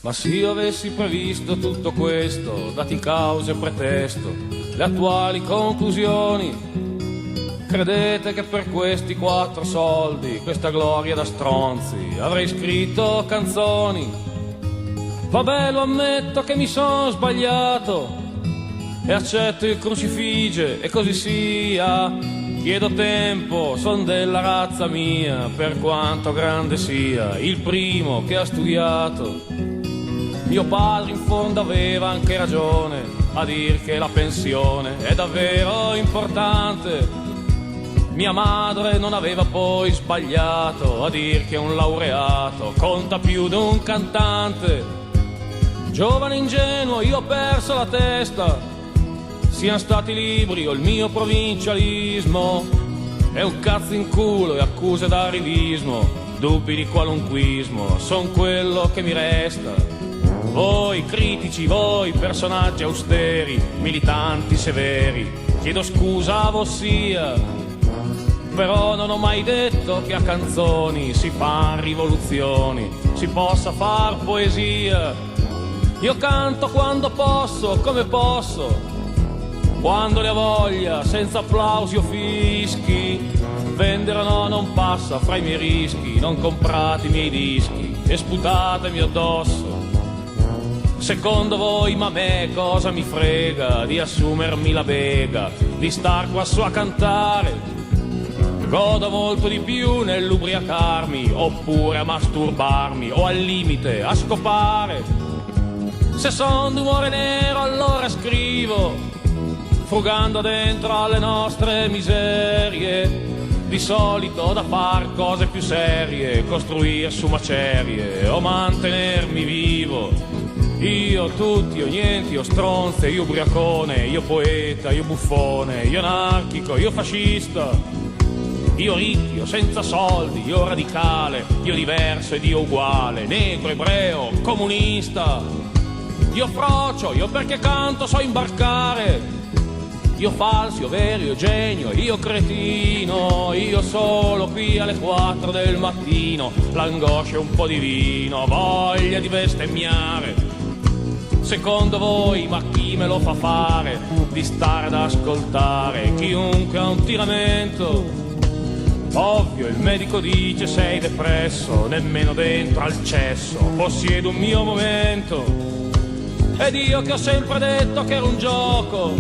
Ma se io avessi previsto tutto questo, dati causa e pretesto, le attuali conclusioni, credete che per questi 4 soldi, questa gloria da stronzi, avrei scritto canzoni? Vabbè, lo ammetto che mi sono sbagliato e accetto il crucifige e così sia. Chiedo tempo, son della razza mia, per quanto grande sia, il primo che ha studiato. Mio padre in fondo aveva anche ragione a dir che la pensione è davvero importante. Mia madre non aveva poi sbagliato a dir che un laureato conta più di un cantante. Giovane ingenuo io ho perso la testa, siano stati libri o il mio provincialismo. È un cazzo in culo e accuse d'arrivismo, dubbi di qualunquismo, son quello che mi resta. Voi critici, voi personaggi austeri, militanti severi, chiedo scusa a vossia, però non ho mai detto che a canzoni si fan rivoluzioni, si possa far poesia. Io canto quando posso, come posso, quando ne ho voglia, senza applausi o fischi. Vendere no, non passa fra i miei rischi, non comprate i miei dischi e sputatemi addosso. Secondo voi, ma a me cosa mi frega di assumermi la bega, di star qua su a cantare? Godo molto di più nell'ubriacarmi, oppure a masturbarmi, o al limite a scopare. Se son d'umore nero allora scrivo, frugando dentro alle nostre miserie. Di solito da far cose più serie, costruire su macerie o mantenermi vivo. Io tutti, io niente, io stronze, io ubriacone, io poeta, io buffone, io anarchico, io fascista, io ricchio, senza soldi, io radicale, io diverso ed io uguale, negro, ebreo, comunista, io frocio, io perché canto so imbarcare, io falso, io vero, io genio, io cretino, io solo qui alle 4 del mattino, l'angoscia e un po' di vino, voglia di bestemmiare. Secondo voi, ma chi me lo fa fare di stare ad ascoltare chiunque ha un tiramento? Ovvio, il medico dice sei depresso, nemmeno dentro al cesso possiedo un mio momento. Ed io che ho sempre detto che era un gioco,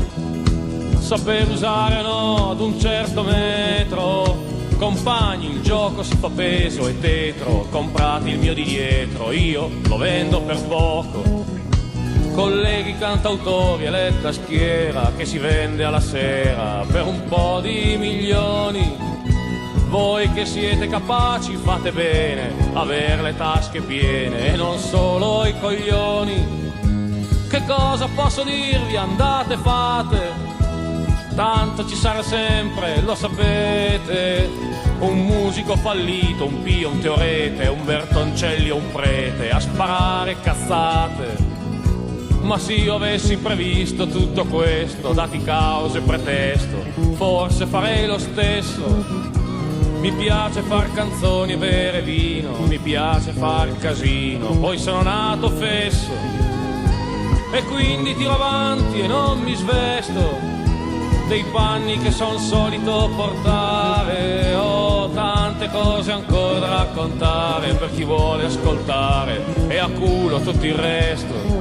saper usare no ad un certo metro. Compagni, il gioco si fa peso e tetro, comprate il mio di dietro, io lo vendo per poco. Colleghi cantautori e letta schiera che si vende alla sera per un po' di milioni. Voi che siete capaci fate bene aver le tasche piene e non solo i coglioni. Che cosa posso dirvi? Andate fate, tanto ci sarà sempre, lo sapete. Un musico fallito, un Pio, un Teorete, un Bertoncelli o un prete a sparare cazzate. Ma se io avessi previsto tutto questo, dati causa e pretesto, forse farei lo stesso. Mi piace far canzoni e bere vino, mi piace far casino, poi sono nato fesso e quindi tiro avanti e non mi svesto dei panni che son solito portare. Ho tante cose ancora da raccontare per chi vuole ascoltare e a culo tutto il resto.